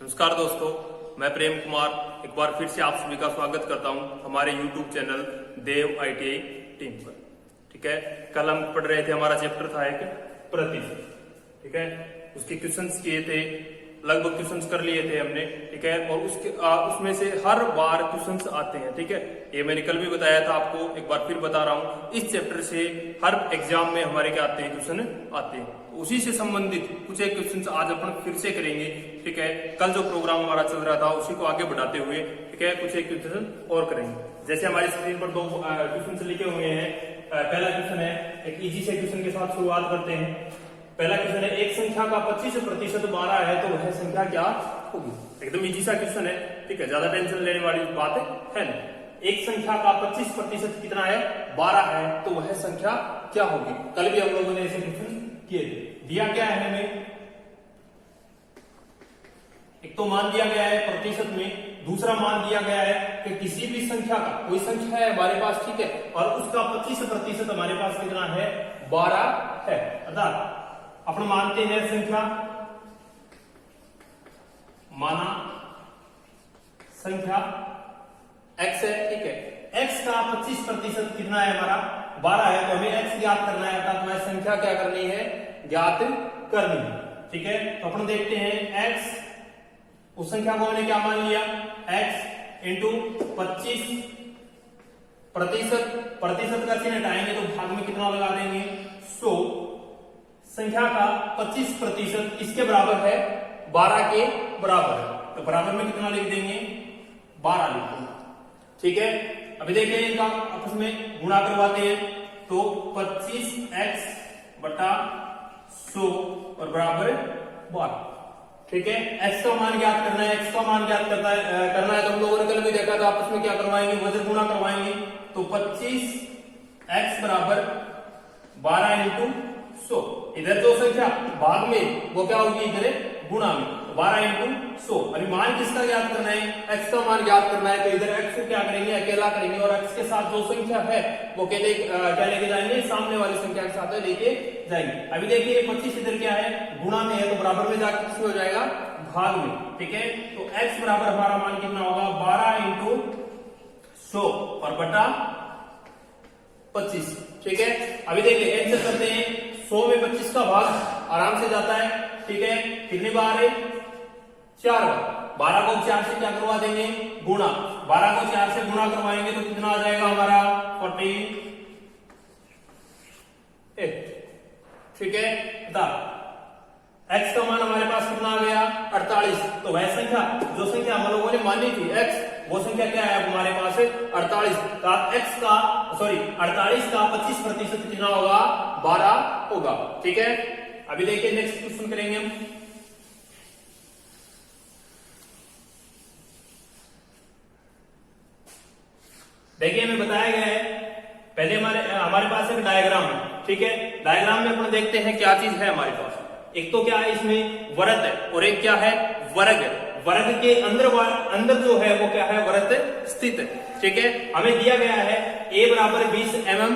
नमस्कार दोस्तों, मैं प्रेम कुमार एक बार फिर से आप सभी का स्वागत करता हूं हमारे YouTube चैनल देव ITI टीम पर। ठीक है, कल हम पढ़ रहे थे, हमारा चैप्टर था एक प्रतिशत। ठीक है, उसके क्वेश्चंस किए थे, लगभग क्वेश्चंस कर लिए थे हमने। ठीक है, और उसमें से हर बार क्वेश्चंस आते हैं। ठीक है, ये मैंने कल भी बताया था आपको, एक बार फिर बता रहा हूँ। इस चैप्टर से हर एग्जाम में हमारे क्या आते हैं, क्वेश्चन आते हैं। उसी से संबंधित कुछ एक क्वेश्चन आज अपन फिर से करेंगे। ठीक है, कल जो प्रोग्राम हमारा चल रहा था उसी को आगे बढ़ाते हुए ठीक है कुछ एक क्वेश्चन और करेंगे। जैसे हमारी स्क्रीन पर दो क्वेश्चन लिखे हुए हैं। पहला क्वेश्चन है, एक इजी से क्वेश्चन के साथ शुरुआत करते हैं। पहला क्वेश्चन है, एक संख्या का 25% 12 है तो वह संख्या क्या होगी। एकदम इजी सा क्वेश्चन है। ठीक है, ज्यादा टेंशन लेने वाली बात है नहीं। एक संख्या का 25% कितना है, 12 है, तो वह संख्या क्या होगी। कल भी हम लोगों ने ऐसे क्वेश्चन किए थे। दिया क्या है हमें, एक तो मान दिया गया है प्रतिशत में, दूसरा मान दिया गया है कि किसी भी संख्या का, कोई संख्या है हमारे पास, ठीक है, और उसका 25% हमारे पास कितना है, 12 है। अर्थात अपन मानते हैं संख्या, माना संख्या x है। ठीक है, x का 25% कितना है हमारा, 12 है, तो हमें x ज्ञात करना है। अर्थात हमें संख्या क्या करनी है, ज्ञात करनी है। ठीक है, तो अपन देखते हैं x, उस संख्या को हमने क्या मान लिया, x इंटू 25% का चिन्ह हटाएंगे तो भाग में कितना लगा देंगे, 100। संख्या का 25% किसके बराबर है, 12 के बराबर है, तो बराबर में कितना लिख देंगे, 12 लिख देंगे। ठीक है, अभी देखिए इनका आपस में गुणा करवाते हैं, तो 25x बटा 100 और बराबर 12। ठीक है, x का मान ज्ञात करना है, x का मान ज्ञात करना है तो हम लोगों ने कल भी देखा था, आपस में क्या करवाएंगे, वजन गुणा करवाएंगे। तो 25x बराबर 12 इंटू 100। इधर जो संख्या भाग में वो क्या होगी, इधर गुणा में, 12 इंटू 100। अभी मान किसका ज्ञात करना है, x का मान ज्ञात करना है, तो इधर x को क्या करेंगे, अकेला करेंगे, और x के साथ जो संख्या है वो क्या लेके जाएंगे, सामने वाली संख्या के साथ लेके जाएंगे। अभी देखिए 25 इधर क्या है, गुणा में है, तो बराबर में जाकर किसमें हो जाएगा, भाग में। ठीक है, तो x बराबर हमारा मान कितना होगा, 12 इंटू 100 और बटा 25। ठीक है, अभी देखिए ऐसे करते हैं, 100 में 25 का भाग आराम से जाता है। ठीक है, कितनी बार है, 4 बार। 12 को 4 से क्या करवा देंगे, गुणा। 12 को 4 से गुणा करवाएंगे तो कितना आ जाएगा हमारा, 48। ठीक है, बता x का मान हमारे पास कितना आ गया, 48। तो वह संख्या, जो संख्या हम लोगों ने मानी थी x, वो संख्या क्या है हमारे पास, 48। तो x का 48 का 25% कितना होगा, 12 होगा। ठीक है, अभी देखिए नेक्स्ट क्वेश्चन करेंगे हम। देखिए हमें बताया गया है, पहले हमारे पास एक डायग्राम है। ठीक है, डायग्राम में अपन देखते हैं क्या चीज है हमारे पास। एक तो क्या है, इसमें वृत्त है, और एक क्या है, वर्ग है। वर्ग के अंदर जो है वो क्या है, वृत्त स्थित है। ठीक है, हमें दिया गया है a बराबर 20 mm,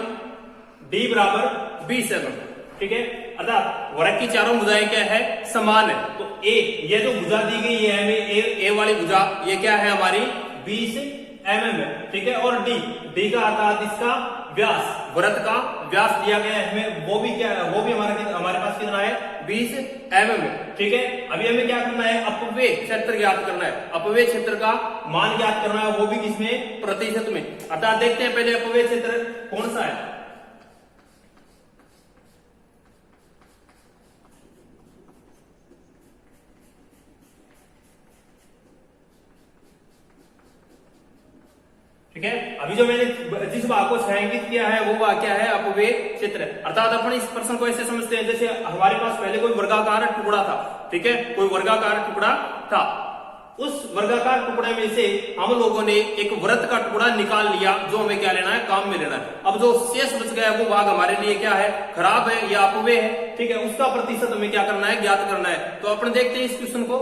d बराबर 20 mm। ठीक है, अर्थात वर्ग की चारों भुजाएं क्या है, समान है। तो a, ये जो भुजा दी गई है हमें, a वाली भुजा, ये क्या है हमारी 20 mm है। ठीक है, और d का अर्थात इसका व्यास, वृत्त का व्यास दिया गया है हमें, वो भी क्या है, वो भी हमारे पास कितना है, 20 mm है। ठीक है, अभी हमें क्या करना है, अपव्यय क्षेत्र ज्ञात करना है। अपव्यय क्षेत्र का मान ज्ञात करना है, वो भी किसमें, प्रतिशत में। अर्थात देखते हैं पहले अपव्यय क्षेत्र कौन सा है। ठीक है, अभी जो मैंने जिस भाग को छायांकित किया है वो भाग क्या है, अपव्यय क्षेत्र। अर्थात अपन इस प्रश्न को ऐसे समझते हैं, जैसे हमारे पास पहले कोई वर्गाकार टुकड़ा था। ठीक है, कोई वर्गाकार टुकड़ा था, उस वर्गाकार टुकड़े में से हम लोगों ने एक वृत्त का टुकड़ा निकाल लिया, जो हमें क्या लेना है, काम में लेना है। अब जो शेष बच गया वो भाग हमारे लिए क्या है, खराब है या अपव्यय है। ठीक है, उसका प्रतिशत हमें क्या करना है, ज्ञात करना है। तो अपन देखते हैं इस क्वेश्चन को।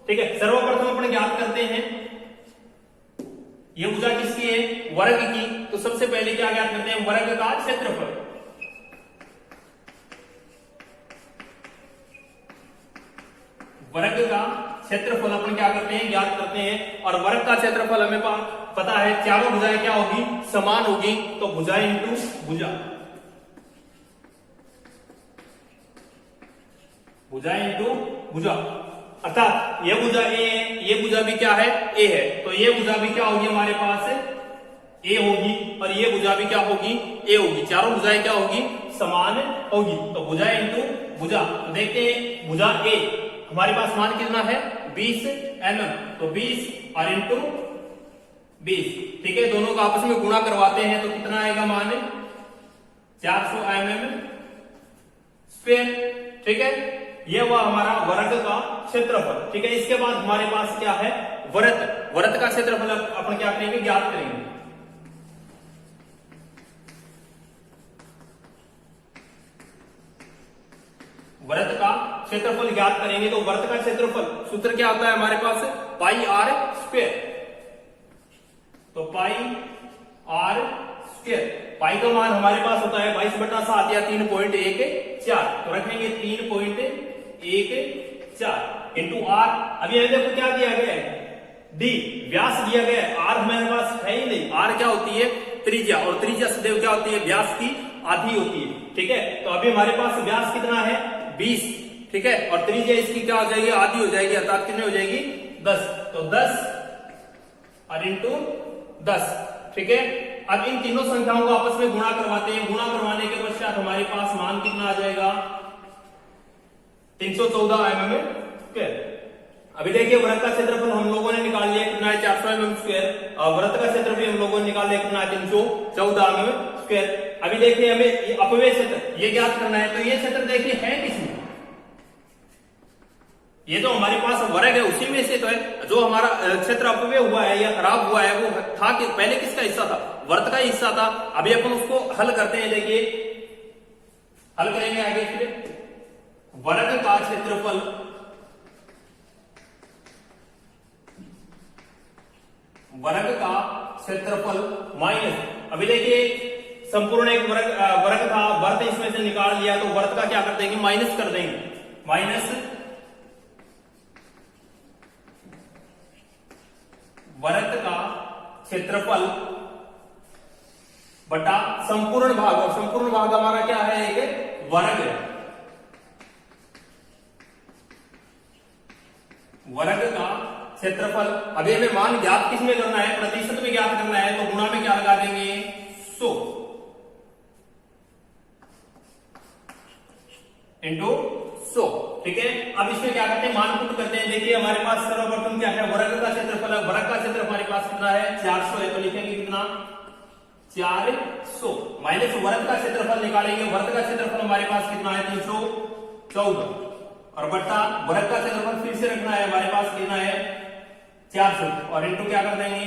ठीक है, सर्वप्रथम अपन ज्ञात करते हैं, ये भुजा किसकी है, वर्ग की। तो सबसे पहले क्या ज्ञात करते हैं, वर्ग का क्षेत्रफल। वर्ग का क्षेत्रफल अपन क्या करते हैं, ज्ञात करते हैं। और वर्ग का क्षेत्रफल हमें पता है, चारों भुजाएं क्या होगी, समान होगी। तो भुजा इंटू भुजा, भुजा इंटू भुजा, अर्थात ये भुजा ए है, ये भुजा भी क्या है, ए है। तो ये भुजा भी क्या होगी हमारे पास, ए होगी, और ये भुजा भी क्या होगी, ए होगी। चारों भुजाएं क्या होगी, समान होगी। तो भुजा इंटू भुजा, तो देखते हैं भुजा ए हमारे पास मान कितना है, 20 mm। तो 20 और इंटू 20, ठीक है। दोनों का आपस में गुणा करवाते हैं तो कितना आएगा मान, 400 mm स्क्वायर, ठीक है। ये हुआ हमारा वर्ग का क्षेत्रफल, ठीक है। इसके बाद हमारे पास क्या है, वृत्त। वृत्त का क्षेत्रफल अपन क्या करेंगे, ज्ञात करेंगे। वृत्त का क्षेत्रफल ज्ञात करेंगे। तो वृत्त का क्षेत्रफल सूत्र क्या होता है हमारे पास, पाई आर स्क्वायर। तो पाई आर स्क्वायर, पाई का मान हमारे पास होता है 22/7 या 3.14। तो रखेंगे 3.14 इंटू आर। अभी हमें देखो क्या दिया गया है, डी व्यास दिया गया है, आर हमारे पास है ही नहीं। आर क्या होती है, त्रिज्या, और त्रिज्या सदैव क्या होती है, व्यास की आधी होती है, ठीक है। तो अभी हमारे पास व्यास कितना है, 20, ठीक है। और त्रिज्या इसकी क्या हो जाएगी, आधी हो जाएगी, अर्थात कितनी हो जाएगी, 10। तो 10 और इंटू 10, ठीक है। अब इन तीनों संख्याओं को आपस में गुणा करवाते हैं। गुणा करवाने के पश्चात हमारे पास मान कितना आ जाएगा, 314 mm स्क्वायर। अभी देखिए वृत्त का क्षेत्रफल हम लोगों ने निकाल लिया, कितना है, 400 mm स्क्वायर। और वृत्त का क्षेत्र भी हम लोगों ने निकाल लिया, कितना है, 314 mm स्क्वायर। अभी देखिए हमें अपव्यय क्षेत्र ये ज्ञात करना है। तो ये क्षेत्र देखिए है किसमें, ये तो हमारे पास वर्ग है, उसी में से तो है। जो हमारा क्षेत्र अपव्यय हुआ है या खराब हुआ है वो था कि पहले किसका हिस्सा था, वृत्त का हिस्सा था। अभी अपन उसको हल करते हैं। देखिए हल करेंगे आगे, फिर वर्ग का क्षेत्रफल, वर्ग का क्षेत्रफल माइनस, अभी देखिए संपूर्ण एक वर्ग था, वर्त इसमें से निकाल लिया, तो वर्त का क्या कर देंगे, माइनस कर देंगे। माइनस वर्ग का क्षेत्रफल बटा संपूर्ण भाग, और संपूर्ण भाग हमारा क्या है, एक वर्ग है। वर्ग का क्षेत्रफल, अभी हमें मान ज्ञात किस में करना है, प्रतिशत में ज्ञात करना है। तो गुणा में क्या लगा देंगे, 100 इंटू 100, ठीक है। अब इसमें क्या करते हैं, मान पुट करते हैं। देखिए हमारे पास सर्वप्रथम क्या है, वर्ग का क्षेत्रफल है। वर्ग का क्षेत्रफल हमारे पास कितना है, 400 है। तो लिखेंगे कितना, 400 माइनस वर्ग का क्षेत्रफल निकालेंगे। वर्ग का क्षेत्रफल हमारे पास कितना है, 314, और बट्टा वर्ग का क्षेत्रफल फिर से रखना है, हमारे पास कितना है, 400, और इंटू क्या कर देंगे,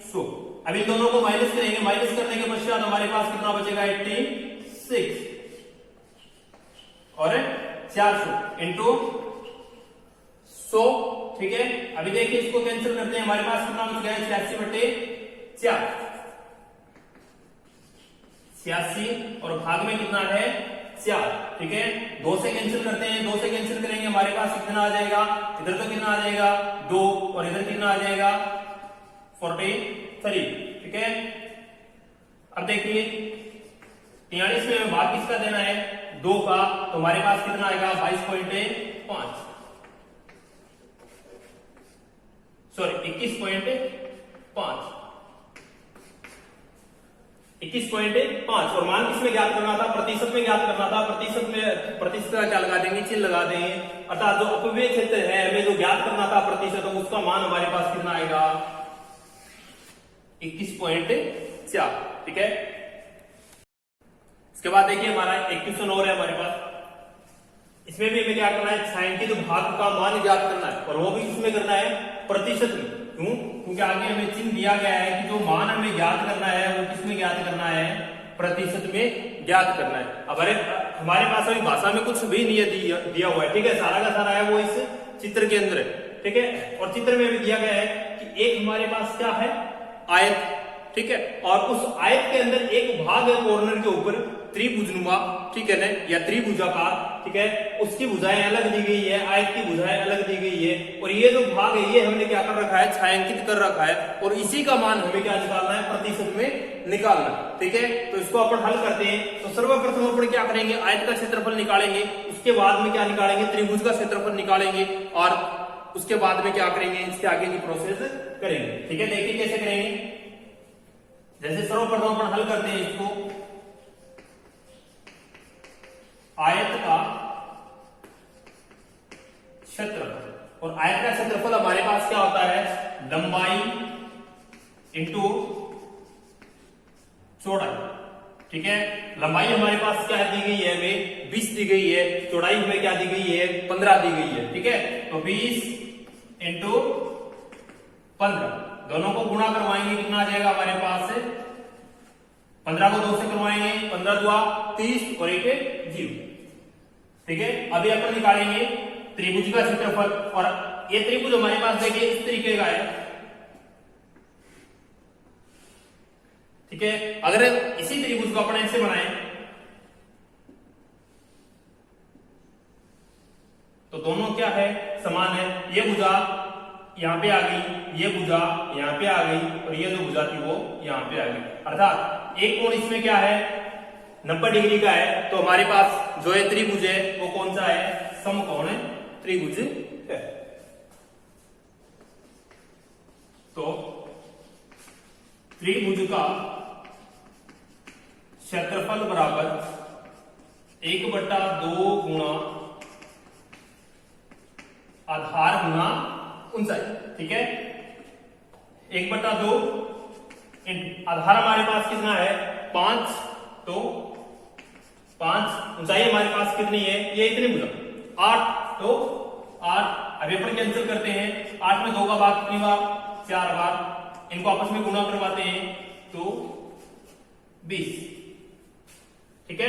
100। अब इन दोनों को माइनस करेंगे। माइनस करने के पश्चात हमारे पास कितना बचेगा, 86 और 400 इंटू 100, ठीक है। अभी देखिए इसको कैंसिल करते हैं, हमारे पास कितना बच गया है, 86/4, 86, और भाग में कितना है, 4, ठीक है। 2 से कैंसिल करते हैं, 2 से कैंसिल करेंगे, हमारे पास कितना आ जाएगा, इधर तो कितना आ जाएगा, 2, और इधर कितना आ जाएगा, 43, ठीक है। अब देखिए 43 में हमें भाग किसका देना है, 2 का, तो हमारे पास कितना आएगा, 22.5, सॉरी 21.5, 21.5। और मान किसमें ज्ञात करना था, प्रतिशत में ज्ञात करना था। प्रतिशत में, प्रतिशत का क्या लगा देंगे, चिन्ह लगा देंगे। अर्थात जो अपव्यय क्षेत्र है हमें जो ज्ञात करना था प्रतिशत, उसका मान हमारे पास कितना आएगा, 21.4, ठीक है। इसके बाद देखिए हमारा एक क्वेश्चन और है हमारे पास, इसमें भी हमें क्या करना है, साइंटिफिक भाग का मान ज्ञात करना है, और वो भी किसमें करना है, प्रतिशत में। क्यों, क्योंकि आगे हमें चिन्ह दिया गया है कि जो मान हमें ज्ञात करना है वो किसमें ज्ञात करना है, प्रतिशत में ज्ञात करना है। अब अरे हमारे पास अभी भाषा में कुछ भी नहीं दिया हुआ है, ठीक है, सारा का सारा है वो इस चित्र के अंदर है, ठीक है। और चित्र में भी दिया गया है कि एक हमारे पास क्या है, आयत, ठीक है, और उस आयत के अंदर एक भाग है कॉर्नर के ऊपर, त्रिभुजनुमा, ठीक है ना, या त्रिभुजाकार, ठीक है, उसकी भुजाएं अलग दी गई है, आयत की भुजाएं अलग दी गई है, और ये जो भाग है ये हमने क्या कर रखा है, छायांकित कर रखा है, और इसी का मान हमें क्या निकालना है, प्रतिशत में निकालना, ठीक है। तो इसको अपन हल करते हैं। तो सर्वप्रथम अपन क्या करेंगे, आयत का क्षेत्रफल निकालेंगे, उसके बाद में क्या निकालेंगे, त्रिभुज का क्षेत्रफल निकालेंगे, और उसके बाद में क्या करेंगे, इसके आगे की प्रोसेस करेंगे, ठीक है। देखिए कैसे करेंगे। जैसे सर्वप्रथम अपन हल करते हैं इसको, आयत का क्षेत्रफल, और आयत का क्षेत्रफल हमारे पास क्या होता है, लंबाई इंटू चौड़ाई, ठीक है। लंबाई हमारे पास क्या दी गई है, हमें 20 दी गई है, चौड़ाई हमें क्या दी गई है, 15 दी गई है, ठीक है। तो 20 इंटू 15, दोनों को गुणा करवाएंगे, कितना आ जाएगा हमारे पास, 15 को 2 से करवाएंगे, 15 दुआ 30 और 1 0, ठीक है। अभी अपन निकालेंगे त्रिभुज का क्षेत्रफल, और ये त्रिभुज हमारे पास देखिए इस तरीके का है, ठीक है। अगर इसी त्रिभुज को अपन ऐसे बनाएं तो दोनों क्या है, समान है। ये भुजा यहां पे आ गई, ये भुजा यहां पे आ गई, और ये जो भुजा थी वो यहां पे आ गई, अर्थात एक कोण इसमें क्या है, 90 डिग्री का है। तो हमारे पास जो ये त्रिभुज है वो कौन सा है, समकोण त्रिभुज है। तो त्रिभुज का क्षेत्रफल बराबर 1/2 गुणा आधार गुणा ऊंचाई, ठीक है। 1/2 आधार हमारे पास कितना है, 5, तो 5, ऊंचाई हमारे पास कितनी है, ये इतनी भुजा 8, तो 8। अभी अपन कैंसिल करते हैं, 8 में 2 का भाग कितनी बार, 4 बार, इनको आपस में गुणा करवाते हैं तो 20, ठीक है।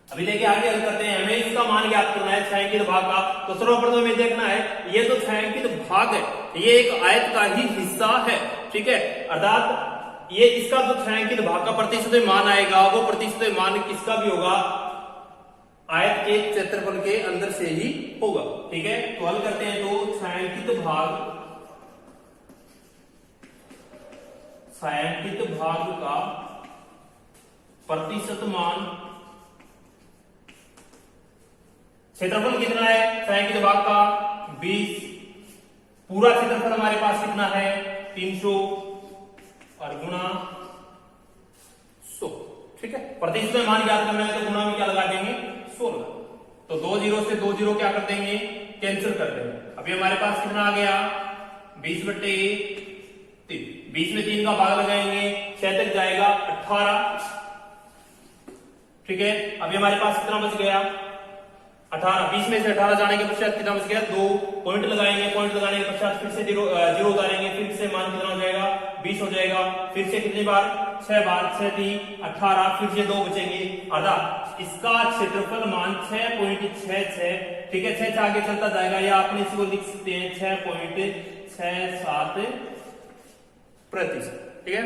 अभी देखिए आगे हल करते हैं, हमें इसका मान ज्ञात करना है छायांकित भाग का। तो सर्वप्रथम हमें देखना है, ये जो छायांकित भाग है ये एक आयत का ही हिस्सा है, ठीक है। अर्थात ये इसका जो छायांकित भाग का प्रतिशत मान आएगा वो प्रतिशत मान किसका भी होगा, आयत के क्षेत्रफल के अंदर से ही होगा, ठीक है। तो हल करते हैं, तो छायांकित भाग का प्रतिशत मान, क्षेत्रफल कितना है छायांकित भाग का 20, पूरा क्षेत्रफल हमारे पास कितना है 300, और गुणा 100, ठीक है। प्रतिशत में मान ज्ञात करना है तो गुणा में क्या लगा देंगे, 16। तो 2 0 से 2 0 क्या कर देंगे, कैंसिल कर देंगे। अभी हमारे पास कितना आ गया, 20/3, 20 में 3 का भाग लगाएंगे, 6 तक जाएगा 18, ठीक है। अभी हमारे पास कितना बच गया, 18, 20 में से 18 जाने के पश्चात कितना बच गया, 2 पॉइंट लगाएंगे, पॉइंट लगाने के पश्चात फिर से 0 उतारेंगे, फिर से मान कितना हो जाएगा, 20 हो जाएगा, फिर से कितनी बार, 6 बार, 6 3 18, फिर से 2 बचेंगे, अर्थात इसका क्षेत्रफल मान 6.66, ठीक है। 6 से आगे चलता जाएगा, या आपने इसको लिख सकते हैं 6.67%, ठीक है।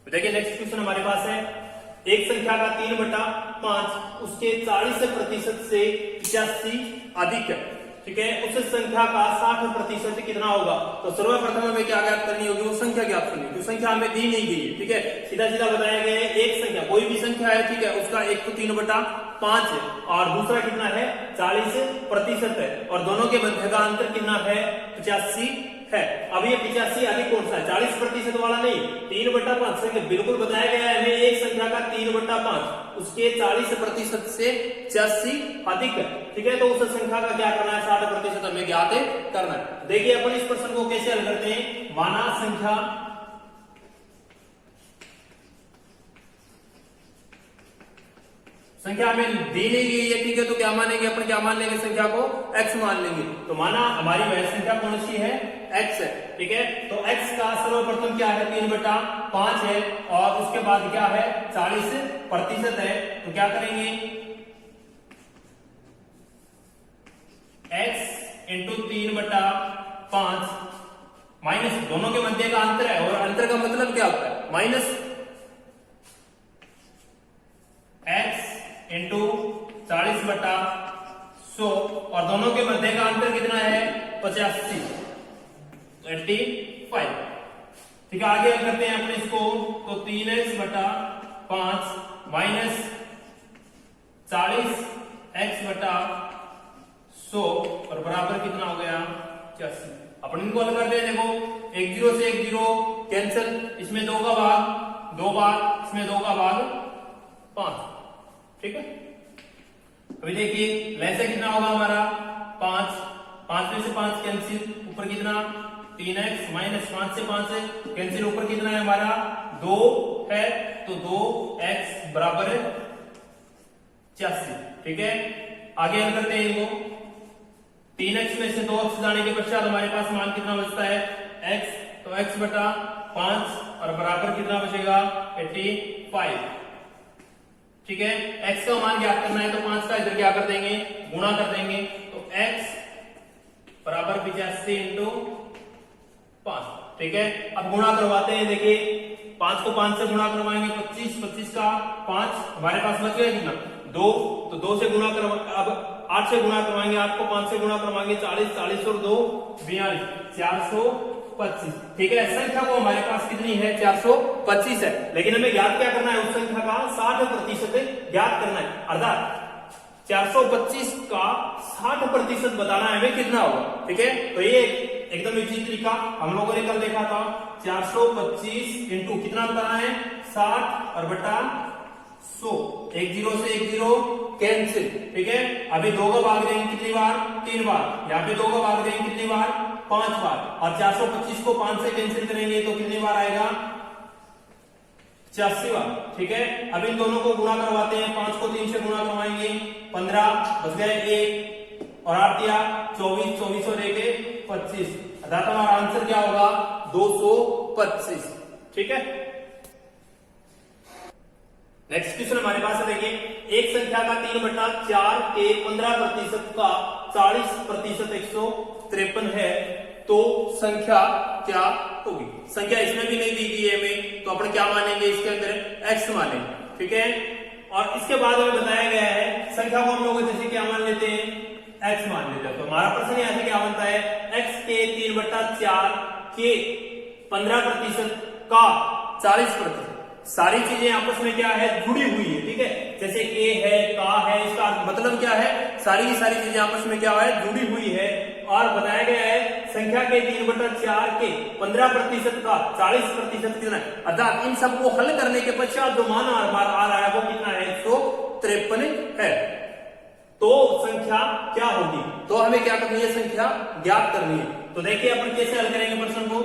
देखिए नेक्स्ट क्वेश्चन हमारे पास है, एक संख्या का 3/5 उसके 40% से 85 अधिक है, ठीक है। उस संख्या का 60% कितना होगा। तो सर्वप्रथम हमें क्या ज्ञात करनी होगी, वो संख्या ज्ञात करनी होगी। संख्या हमें दी नहीं गई है, ठीक है, सीधा सीधा बताया गया है। एक संख्या कोई भी संख्या है, ठीक है, उसका एक तो 3/5 है, और दूसरा कितना है 40% है, और दोनों के मध्य का अंतर कितना है 85 है। अब ये 85 अधिक कौन सा है, 40% वाला नहीं, 3/5 संख्या बिल्कुल बताया गया है हमें, एक संख्या का 3/5 उसके 40% से 85 अधिक है, ठीक है। तो उस संख्या का क्या करना है, 60% हमें ज्ञात करना है। देखिए अपन इस प्रश्न को कैसे हल करते हैं, माना संख्या हमें दी नहीं गई है, ठीक है। तो क्या मानेंगे अपन, क्या मान लेंगे, संख्या को x मान लेंगे। तो माना हमारी वह संख्या कौन सी है, x है, ठीक है। तो x का सर्वप्रथम क्या है 3/5 है, और उसके बाद क्या है 40% है। तो क्या करेंगे, x इंटू 3/5 माइनस, दोनों के मध्य का अंतर है, और अंतर का मतलब क्या होता है माइनस, 85, 85। ठीक है, आगे करते हैं अपने इसको, तो 3x बटा 5 माइनस 40x बटा 100 और बराबर कितना हो गया 85। अपन इनको हल करते हैं, देखो 1 0 से 1 0 कैंसिल, इसमें 2 का भाग 2 बार, इसमें 2 का भाग 5। ठीक है, अभी देखिए लहजा कितना होगा हमारा 5, 5 में से 5 कैंसिल, ऊपर कितना 3x माइनस 5 से 5 से कैंसिल, ऊपर कितना है हमारा 2 है, तो 2x बराबर है 85। ठीक है, आगे हम करते हैं इनको, 3x में से 2x जाने के पश्चात हमारे पास मान कितना बचता है x, तो x बटा 5 और बराबर कितना बचेगा 85। ठीक है, x का मान ज्ञात करना है तो 5 का इधर क्या कर देंगे, गुणा कर देंगे, तो x बराबर 85 इंटू 5। ठीक है, अब गुणा करवाते हैं, देखिए 5 को 5 से गुणा करवाएंगे 25, 25 का 5 हमारे पास बच गया कितना 2, तो 2 से गुणा करवा, अब 8 से गुणा करवाएंगे, 8 को 5 से गुणा करवाएंगे 40, 40 और 2 42, 425। ठीक है, संख्या को हमारे पास कितनी है 425 है, लेकिन हमें ज्ञात क्या करना है, उस संख्या का 60% ज्ञात करना है, अर्थात 425 का 60% बताना है हमें कितना होगा। ठीक है, तो ये एकदम इजी तरीका हम लोगों ने कल देखा था, 425 इंटू कितना बताना है 60 और बटा 100, 1 0 से 1 0 कैंसिल। ठीक है, अभी 2 का भाग देंगे कितनी बार 3 बार, यहाँ पे 2 का भाग देंगे कितनी बार 5 बार, और 425 को 5 से कैंसिल करेंगे तो कितनी बार आएगा 86 बार। ठीक है, अब इन दोनों को गुणा करवाते हैं, 5 को 3 से गुणा करवाएंगे 15 बच गए 1 और 8 दिया 24, 24 और 1 25, अर्थात हमारा आंसर क्या होगा 225। ठीक है, नेक्स्ट क्वेश्चन हमारे पास है, देखिए एक संख्या का 3/4 के 15% का 40% 153 है, तो संख्या क्या होगी। संख्या इसमें भी नहीं दी गई है हमें, तो अपन क्या मानेंगे इसके अंदर x मानेंगे। ठीक है, और इसके बाद हमें बताया गया है संख्या को हम लोग जैसे क्या मान लेते हैं x मान लेते हैं, तो हमारा प्रश्न यहाँ से क्या बनता है x के 3/4 के 15% का 40%, सारी चीजें आपस में क्या है जुड़ी हुई है। ठीक है, जैसे a है का है, इसका मतलब क्या है सारी की सारी चीजें आपस में क्या है जुड़ी हुई है, और बताया गया है संख्या के 3/4 के 15% का 40% कितना है, अर्थात इन सबको हल करने के पश्चात जो मान आ रहा है वो कितना है 153 है, तो संख्या क्या होगी, तो हमें क्या करनी है संख्या ज्ञात करनी है। तो देखिए अपन कैसे हल करेंगे प्रश्न को,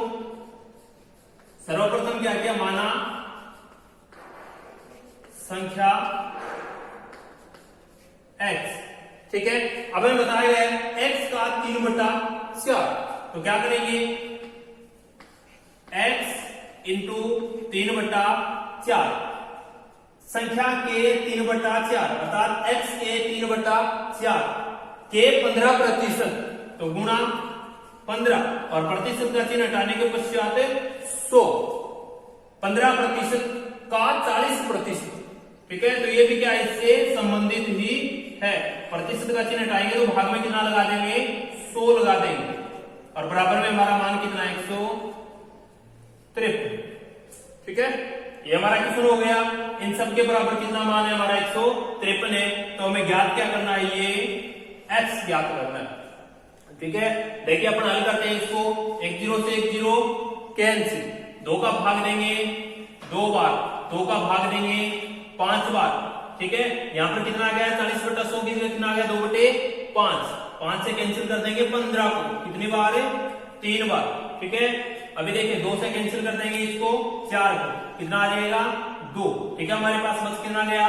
सर्वप्रथम क्या किया, माना संख्या x। ठीक है, अब हमें बताया गया है x का 3/4, तो क्या करेंगे x इंटू 3/4, संख्या के 3/4 अर्थात x के 3/4 के 15%, तो गुणा 15 और प्रतिशत का चिन्ह हटाने के पश्चात 100, 15% का 40%। ठीक है, तो ये भी क्या इससे संबंधित ही है, प्रतिशत का चिन्ह हटाएंगे तो भाग में कितना लगा देंगे 100 लगा देंगे, और बराबर में हमारा मान कितना है 153। ठीक है, ये हमारा क्वेश्चन हो गया, इन सब के बराबर कितना मान है हमारा 153 है, तो हमें ज्ञात क्या करना है ये x ज्ञात करना है। ठीक है, देखिए अपन हल करते हैं इसको, 1 0 से 1 0 कैंसिल, 2 का भाग देंगे 2 बार, 2 का भाग देंगे 5 बार। ठीक है, यहाँ पर कितना आ गया 40/100 की कितना आ गया 2/5, 5 से कैंसिल कर देंगे 15 को, कितनी बार है 3 बार। ठीक है, अभी देखिए 2 से कैंसिल कर देंगे इसको 4 को, कितना आ जाएगा 2। ठीक है, हमारे पास बस कितना गया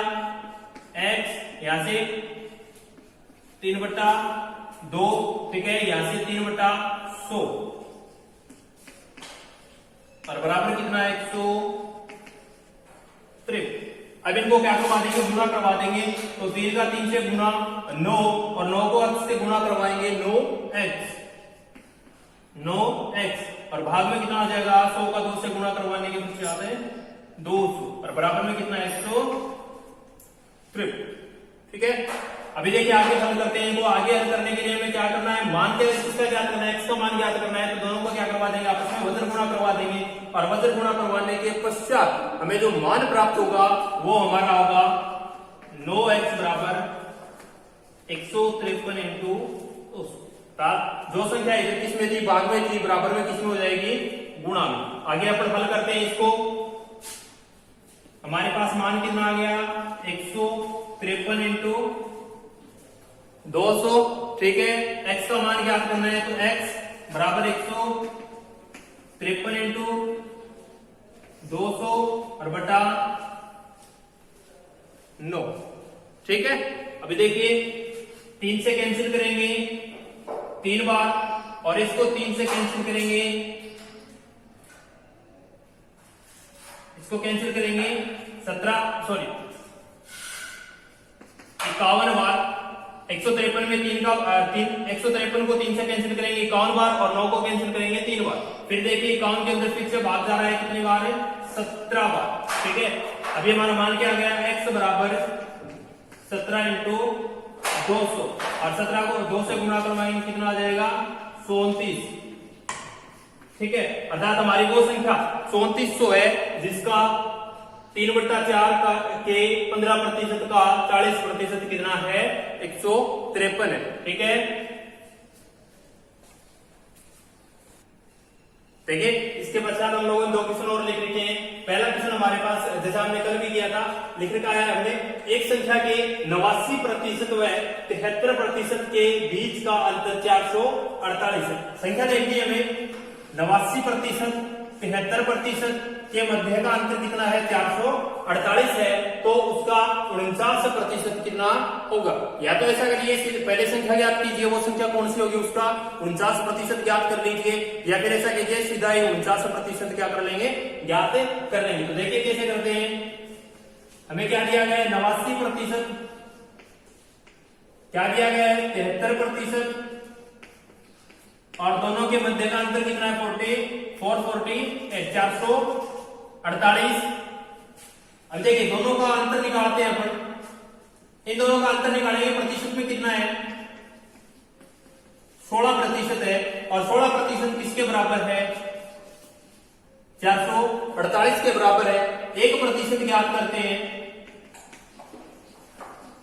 x, यहां से 3/2, ठीक है, यहां से 3/100 और बराबर कितना है 153। अब इनको क्या करवा देंगे गुणा करवा देंगे, तो 3 का 3 से गुणा 9 और 9 को x से गुणा करवाएंगे 9x और भाग में कितना आ जाएगा 100 का 2 से गुणा करवाने के पश्चात है 200 और बराबर में कितना है 153। ठीक है, अभी देखिए आगे हल करते हैं। वो आगे हल करने के लिए हमें क्या करना है, मान के इसका ज्ञात करना है, x का मान ज्ञात करना है। तो दोनों को क्या करवा देंगे, आपस में वज्र गुणा करवा देंगे, और वज्र गुणा करवाने के पश्चात हमें जो मान प्राप्त होगा वो हमारा होगा 9x बराबर 153 इंटू जो संख्या इधर किस में थी, भाग में थी, बराबर में किस में हो जाएगी, गुणा में। आगे अपन हल करते हैं इसको। हमारे पास मान कितना आ गया, 153 इंटू 200, ठीक है। x का मान ज्ञात करना है, तो x बराबर 153 इंटू 200 और बटा 9, ठीक है। अभी देखिए 3 से कैंसिल करेंगे 3 बार, और इसको 3 से कैंसिल करेंगे, इसको कैंसिल करेंगे 51 बार। 153 में 153 को 3 से कैंसिल करेंगे 51 बार, और 9 को कैंसिल करेंगे 3 बार। फिर देखिए 51 के अंदर फिर से भाग जा रहा है, कितनी बार है, 17 बार, ठीक है। अभी हमारा मान क्या आ गया, x बराबर 17 इंटू 200, और 17 को 2 से गुणा करवाएंगे, कितना आ जाएगा, 129, ठीक है। अर्थात हमारी वो संख्या 3400 है जिसका 3/4 के 15% का 40% कितना है, 153 है, ठीक है। देखिए इसके पश्चात हम लोगों ने 2 क्वेश्चन और लिख रखे हैं। पहला क्वेश्चन हमारे पास जैसा हमने कल भी किया था, लिख रखा है हमने, एक संख्या के 89% व 73% के बीच का अंतर 448 है। संख्या देखिए हमें 89%, 73% के मध्य का अंतर कितना है, 448 है, तो उसका 49% कितना होगा। या तो ऐसा करिए, पहले संख्या ज्ञात कीजिए, वो संख्या कौन सी होगी, उसका 49% ज्ञात कर लीजिए, या फिर ऐसा कीजिए सीधा ही 49% क्या कर लेंगे, ज्ञात कर लेंगे। तो देखिए कैसे करते हैं। हमें क्या दिया गया है, 89%, क्या दिया गया है, 73%, और दोनों के मध्य का अंतर कितना है, 448। अब देखिए दोनों का अंतर निकालते हैं अपन। इन दोनों का अंतर निकालेंगे, प्रतिशत में कितना है, 16% है, और 16% किसके बराबर है, 448 के बराबर है। 1% ज्ञात करते हैं,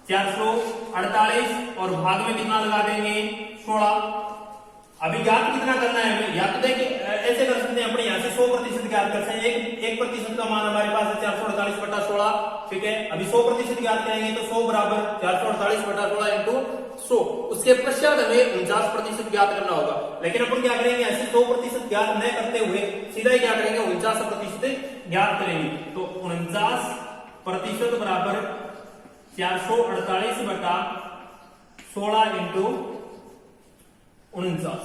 448 और भाग में कितना लगा देंगे, 16। अभी ज्ञात कितना करना है हमें, या तो देखिए ऐसे कर सकते हैं, अपने यहाँ से 100% ज्ञात कर सकते हैं। 1% का मान हमारे पास है 448/16, ठीक है। अभी 100% ज्ञात करेंगे तो 100 बराबर 448/16 इंटू 100। उसके पश्चात हमें 49% ज्ञात करना होगा। लेकिन अपन क्या करेंगे, ऐसे 100% ज्ञात न करते हुए सीधा ही क्या करेंगे, 49% ज्ञात करेंगे। तो 49% बराबर 448/16 इंटू 49,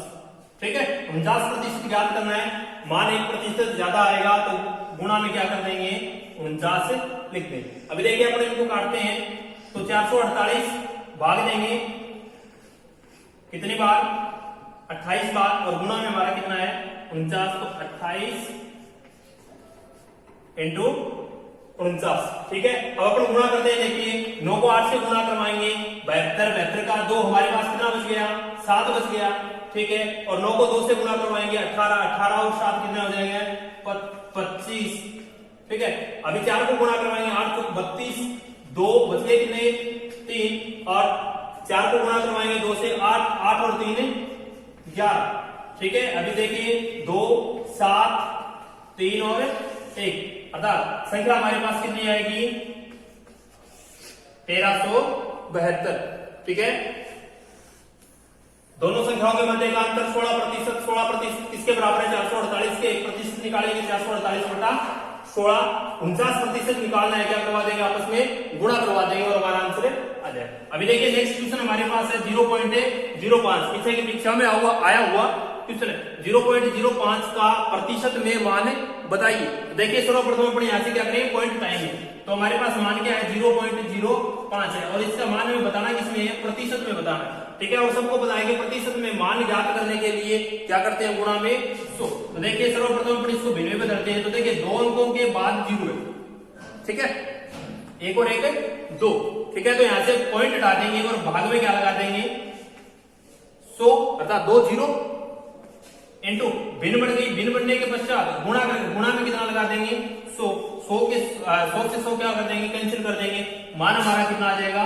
ठीक है। 49% ज्ञात करना है, मान 1% ज्यादा आएगा तो गुणा में क्या कर देंगे, 49 लिख देंगे। अभी देखिए अपन इनको काटते हैं, तो 448 भाग देंगे कितनी बार, 28 बार, और गुणा में हमारा कितना है, 49, तो 28 इंटू 49, ठीक है। अब अपन गुणा करते हैं, देखिए 9 को 8 से गुणा करवाएंगे, 72 का 2 हमारे पास कितना बच गया, 7 बच गया, ठीक है। और 9 को 2 से गुणा करवाएंगे, 18 और 7 कितने हो जाएंगे, 25, ठीक है। अभी 4 को गुणा करवाएंगे, 8 को 32, 2 बच गए कितने, 3, और 4 को गुणा करवाएंगे 2 से, 8 और 3 11, ठीक है। अभी देखिए 2, 7, 3 और 1, अर्थात संख्या हमारे पास कितनी आएगी, 1372, ठीक है। दोनों संख्याओं के मध्य का अंतर 16% किसके बराबर है, 448 के। 1% निकालेंगे, 448/16, 49% निकालना है, क्या करवा देंगे, आपस में गुणा करवा देंगे, और हमारा आंसर आ जाएगा। अभी देखिए नेक्स्ट क्वेश्चन हमारे पास है 0.05, पीछे की परीक्षा में आया हुआ क्वेश्चन है। 0.05 का प्रतिशत में मान बताइए। देखिए सर्वप्रथम अपने यहाँ से क्या करेंगे, पॉइंट बताएंगे। तो हमारे पास मान क्या है, 0.05 है, और इसका मान हमें बताना किसमें है, प्रतिशत में बताना है, ठीक है। और सबको बताएंगे प्रतिशत में मान ज्ञात करने के लिए क्या करते हैं, गुणा में 100। तो देखिए सर्वप्रथम अपन इसको भिन्न में बदलते हैं। तो देखिए 2 अंकों के बाद 0 है, ठीक है। एक और एक 2, ठीक है। तो यहां से पॉइंट हटा देंगे और भाग में क्या लगा देंगे 100 अर्थात 2 0 इंटू भिन्न बढ़ गई, भिन्न बढ़ने के पश्चात गुणा में कितना लगा देंगे 100, 100 से 100 क्या कर देंगे कैंसिल कर देंगे, मान हमारा कितना आ जाएगा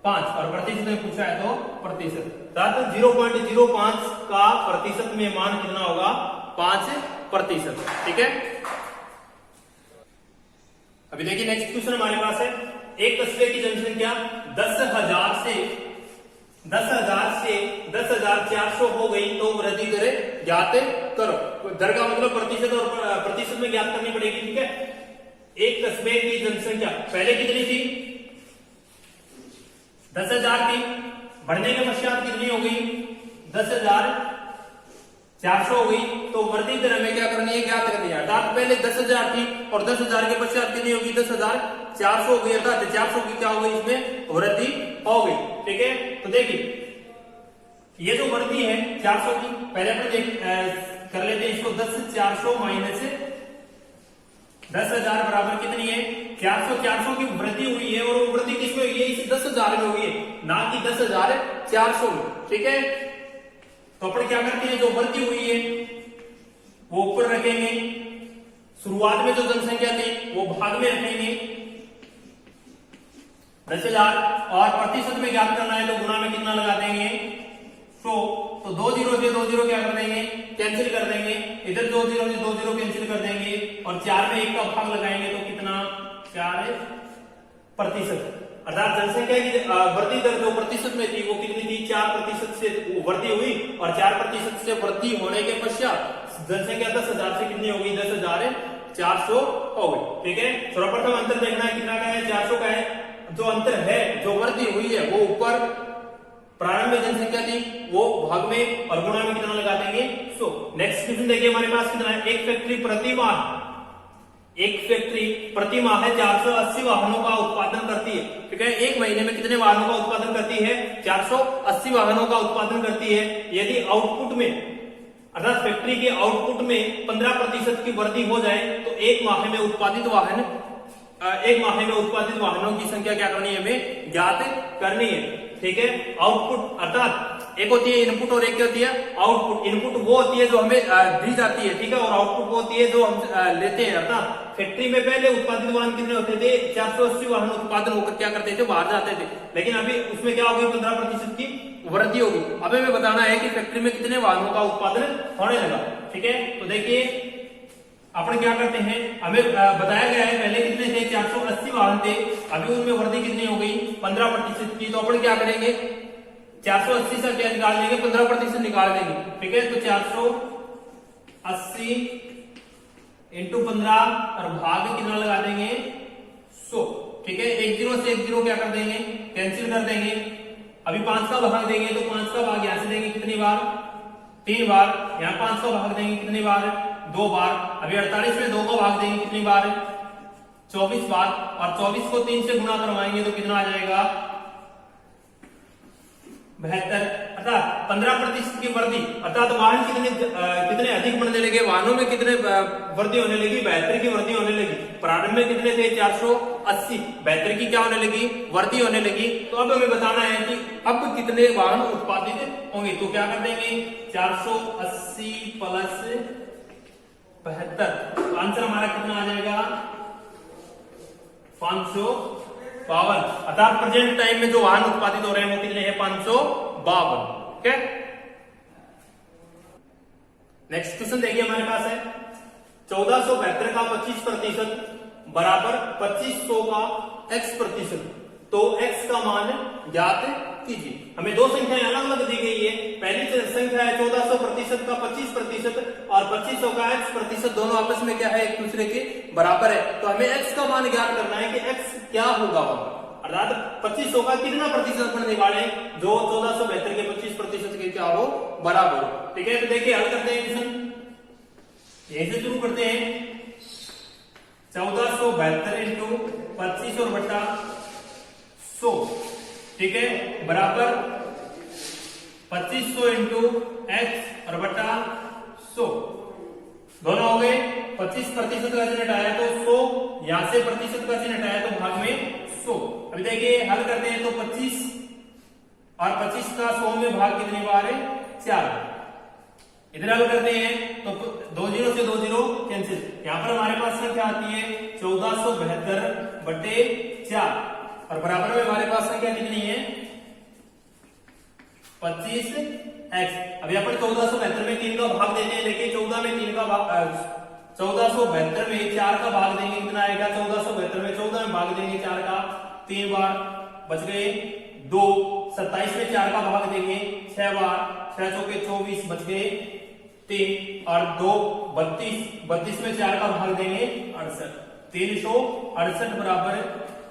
5 और प्रतिशत में पूछा है तो प्रतिशत, 0.05 का प्रतिशत में मान कितना होगा 5%, ठीक है। अभी देखिए नेक्स्ट क्वेश्चन हमारे पास है, एक कस्बे की जनसंख्या 10,000 से 10,400 हो गई तो वृद्धि दर ज्ञात करो। दर का मतलब प्रतिशत और प्रतिशत में ज्ञात करनी पड़ेगी, ठीक है। एक कस्बे की जनसंख्या पहले कितनी थी 10,000 थी, बढ़ने के पश्चात कितनी हो गई 10,400 हो गई, तो वृद्धि दर हमें क्या करनी है ज्ञात करनी है। अर्थात पहले 10,000 थी और 10,000 के पश्चात कितनी होगी 10,400 हो गई, अर्थात 400 की क्या हो गई इसमें वृद्धि हो गई, ठीक है। तो देखिए ये जो वृद्धि है 400 की, पहले अपन कर लेते हैं इसको 10,400 माइनस 10,000 बराबर कितनी है 400 की वृद्धि हुई है, और वो वृद्धि किसमें हुई है इस 10,000 में हुई है, ना कि 10,400 में, ठीक है। तो अपन क्या करते हैं जो वृद्धि हुई है वो ऊपर रखेंगे, शुरुआत में जो जनसंख्या थी वो भाग में रखेंगे 10,000 और प्रतिशत में ज्ञात करना है तो गुणा में कितना लगा देंगे 100, तो 2 0 से 2 0 क्या कर देंगे कैंसिल कर देंगे, इधर 2 0 से 2 0 कैंसिल कर देंगे और 4 में 1 का भाग लगाएंगे तो कितना 4%, अर्थात जनसंख्या की वृद्धि दर जो प्रतिशत में थी वो कितनी थी 4% से वृद्धि हुई, और 4% से वृद्धि होने के पश्चात जनसंख्या 10,000 से कितनी होगी 10,400 हो गई, ठीक है। सर्वप्रथम अंतर देखना है कितना का है 400 का है, जो अंतर है जो वृद्धि हुई है वो ऊपर प्रारंभ में जनसंख्या थी वो भाग में और गुणा में कितना लगा देंगे 100। नेक्स्ट क्वेश्चन देखिए हमारे पास कितना है, एक फैक्ट्री प्रति माह 480 वाहनों का उत्पादन करती है, ठीक है। एक महीने में कितने वाहनों का उत्पादन करती है 480 वाहनों का उत्पादन करती है। यदि आउटपुट में अर्थात फैक्ट्री के आउटपुट में 15% की वृद्धि हो जाए तो एक माह में उत्पादित वाहनों की संख्या क्या करनी है हमें ज्ञात करनी है, ठीक है। आउटपुट अर्थात एक होती है इनपुट और एक होती है आउटपुट। इनपुट वो होती है जो हमें दी जाती है, ठीक है, और आउटपुट वो होती है जो हम लेते हैं। अर्थात फैक्ट्री में पहले उत्पादित वाहन कितने होते थे 480 वाहन उत्पादन होकर क्या करते थे बाहर जाते थे, लेकिन अभी उसमें क्या होगी 15% की वृद्धि होगी। अब हमें बताना है कि फैक्ट्री में कितने वाहनों का उत्पादन होने लगा, ठीक है। तो देखिए अपन क्या करते हैं, हमें बताया गया है पहले कितने थे 480 वाहन थे, अभी उनमें वृद्धि कितनी हो गई 15% की। तो अपन क्या करेंगे 480 से क्या निकाल देंगे 15% निकाल देंगे, ठीक है। तो 480 इंटू 15 और भाग कितना लगा देंगे 100, ठीक है। 1 0 से 1 0 क्या कर देंगे कैंसिल कर देंगे, अभी 5 का भाग देंगे तो 5 का भाग यहां से देंगे कितनी बार 3 बार, यहाँ 5 का भाग देंगे कितनी बार 2 बार, अभी 48 में 2 का भाग देंगे कितनी बार 24 बार, और 24 को 3 से गुणा करवाएंगे तो कितना आ जाएगा 72, अर्थात 15% की वृद्धि, अर्थात वाहन कितने अधिक बनने लगे, वाहनों में कितने वृद्धि होने लगी 72 की वृद्धि होने लगी। प्रारंभ में कितने थे 480, 72 की क्या होने लगी वृद्धि होने लगी। तो अब हमें बताना है कि अब कितने वाहन उत्पादित होंगे, तो क्या कर देंगे 480 प्लस 72, आंसर हमारा कितना आ जाएगा 552, अर्थात प्रेजेंट टाइम में जो वाहन उत्पादित हो रहे हैं वो कितने हैं 552, ठीक है। नेक्स्ट क्वेश्चन देखिए हमारे पास है 1472 का 25% बराबर 2500 का x%, तो x का मान ज्ञात कीजिए। हमें दो संख्याएं अलग अलग दी गई है, पहली संख्या है 1400% का 25% और 2500 का x%, दोनों आपस में क्या है एक दूसरे के बराबर है। तो हमें x का मान ज्ञात करना है कि x क्या होगा, अर्थात 2500 का कितना प्रतिशत अपन निकाले जो 1472 के 25% के क्या हो बराबर हो, ठीक है। तो देखिए हल करते हैं क्वेश्चन, यहीं से शुरू करते हैं 1472 इंटू 25 और बटा 100, ठीक है, बराबर 2500 इंटू x और बटा 100, दोनों हो गए। 25% का चिन्ह हटाया तो 100, यहां से प्रतिशत का चिन्ह हटाया तो भाग में 100। अभी देखिए हल करते हैं तो 25 और 25 का 100 में भाग कितनी बार है? 4। इधर हल करते हैं तो 2 0 से 2 0 कैंसिल। यहां पर हमारे पास संख्या आती है 1472/4 और बराबर में हमारे पास संख्या कितनी है? 25x। अब यहाँ पर 1472 में 3 का भाग देते हैं, लेकिन 14 में 3 का भाग 1472 में 4 का भाग देंगे कितना आएगा? 1472 में 14 में भाग देंगे 4 का 3 बार, बच गए 2। 27 में 4 का भाग देंगे 6 बार, 6 चौके 24, बच गए 3 और 2 32। 32 में 4 का भाग देंगे 68। 368 बराबर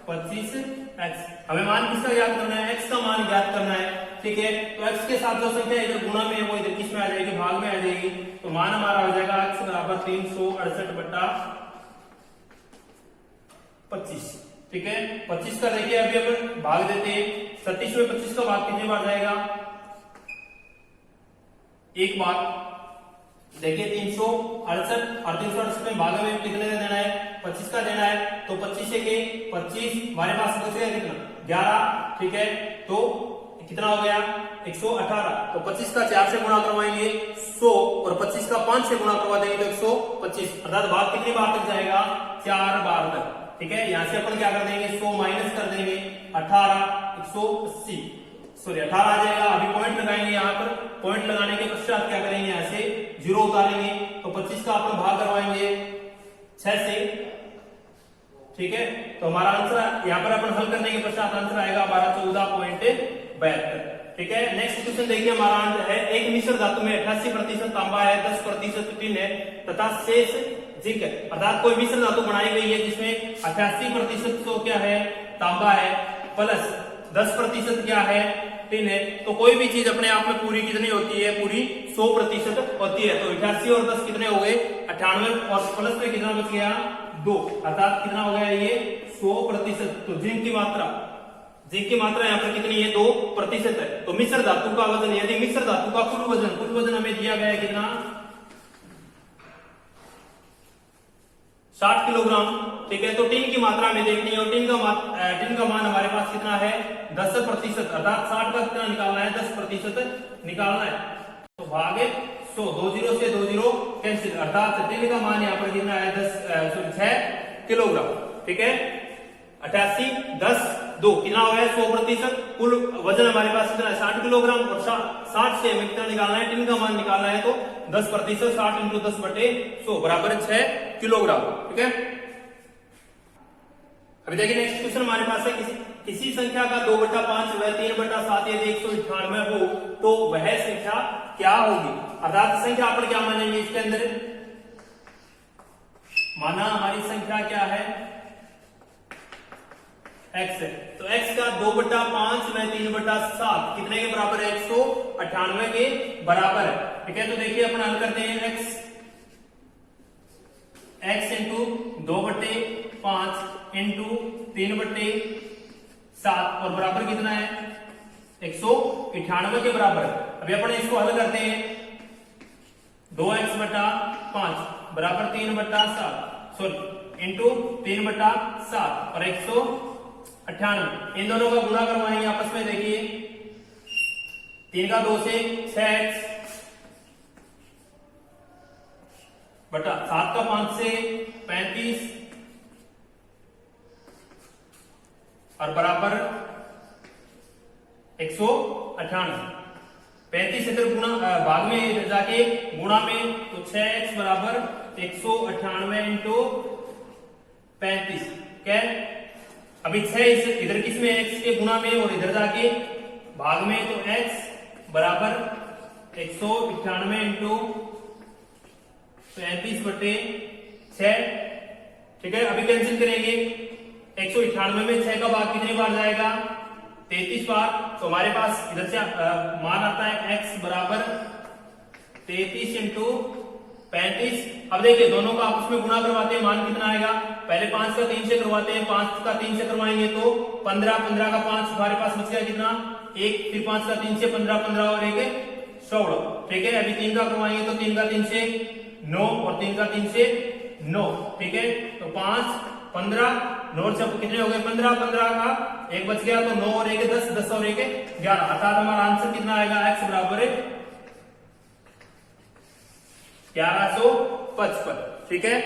25x। हमें मान किसका ज्ञात करना है? x का मान ज्ञात करना है। ठीक है, तो x के साथ जो संख्या इधर गुणा में है वो इधर किस में आ जाएगी? भाग में आ जाएगी। तो मान हमारा हो जाएगा x बराबर 368/25। ठीक है, 25 का देखिए अभी अपन भाग देते हैं। 37 में 25 का भाग कितनी बार जाएगा? एक बार। देखिए 368 और 368 में भाग में कितने का देना है? 25 का देना है। तो 25 से के 25 हमारे पास बच गया कितना? 11। ठीक है, तो कितना हो गया? 118। तो 25 का 4 से गुणा करवाएंगे 100 और 25 का 5 से गुणा करवा देंगे तो 125, अर्थात भाग कितनी बार तक जाएगा? 4 बार तक। ठीक है, यहां से अपन क्या कर देंगे? 100 माइनस कर देंगे 18, 180 सॉरी 18 आ जाएगा। अभी पॉइंट लगाएंगे, यहाँ पर पॉइंट लगाने के पश्चात क्या करेंगे? यहाँ से 0 उतारेंगे तो 25 का अपन भाग करवाएंगे 6 से। ठीक है, तो हमारा आंसर यहाँ पर अपन हल करने के पश्चात आंसर आएगा हमारा 14.72। ठीक है, नेक्स्ट क्वेश्चन देखिए हमारा आंसर है एक मिश्र धातु में 88% तांबा है, 10% टिन है तथा शेष जिंक है। अर्थात कोई मिश्र धातु बनाई गई है जिसमें 88% तो क्या है? तांबा है, प्लस 10% क्या है? टिन है। तो कोई भी चीज अपने आप में पूरी कितनी होती है? पूरी 100% होती है। तो 88 और 10 कितने हो गए? 98 और प्लस में कितना बच गया? 2, अर्थात कितना हो गया ये? 100%। तो जिंक की मात्रा यहाँ पर कितनी है? 2% है। तो मिश्र धातु का वजन, यदि मिश्र धातु का कुल वजन हमें दिया गया है कितना? 60 किलोग्राम। ठीक है, तो टिन की मात्रा हमें देखनी है और टिन का मान हमारे पास कितना है? 10%, अर्थात 60 का कितना निकालना है? 10% निकालना है। तो भाग 100, 2 0 से 2 0 कैंसिल, अर्थात टिन का मान यहाँ पर कितना है? 6 किलोग्राम। ठीक है, 88 10 2 कितना हो गया? 100%। कुल वजन हमारे पास कितना है? 60 किलोग्राम और 60 से हमें कितना निकालना है? टिन का मान निकालना है। तो 10%, 60 × 10/100 बराबर 6 किलोग्राम। ठीक है, अभी देखिए नेक्स्ट क्वेश्चन हमारे पास है किसी संख्या का 2/5 व 3/7 यदि 198 हो तो वह संख्या क्या होगी? अर्थात संख्या पर क्या मानेंगे? इसके अंदर माना हमारी संख्या क्या है? x है। तो x का 2/5 व 3/7 कितने के बराबर है? 198 के बराबर है। ठीक है, तो देखिए अपन हल करते हैं x इंटू 2/5 इंटू 3/7 और बराबर कितना है? 198 के बराबर। अभी अपन इसको हल करते हैं। 2x/5 बराबर 3/7 सॉरी इंटू 3/7 और 198, इन दोनों का गुणा करवाएंगे आपस में। देखिए 3 का 2 से 6x बटा 7 का 5 से 35 और बराबर 198। 35 इधर गुणा भाग में इधर जाके गुणा में तो 6x बराबर 198 इंटू 35। क्या अभी 6 इधर किस में? x के गुणा में और इधर जाके भाग में तो x बराबर 198 इंटू 35/6। ठीक है, अभी कैंसिल करेंगे। 198 में 6 का भाग कितनी बार जाएगा? 33 बार। तो हमारे पास इधर से मान आता है x बराबर 33 इंटू 35। अब देखिए दोनों का आपस में गुणा करवाते हैं, मान कितना आएगा? पहले 5 का 3 से करवाते हैं, 5 का 3 से करवाएंगे तो 15, 15 का 5 हमारे पास बच गया कितना? 1, फिर 5 का 3 से 15, 15 और 1 16। ठीक है, अभी 3 का करवाएंगे तो 3 का 3 से 9 और 3 का 3 से 9, ठीक है। तो 5 15 9 से कितने हो गए 15, 15 का एक बच गया, तो 9 और 1 10, 10 और 1 11, अर्थात हमारा आंसर कितना आएगा, x बराबर है 1155, ठीक है।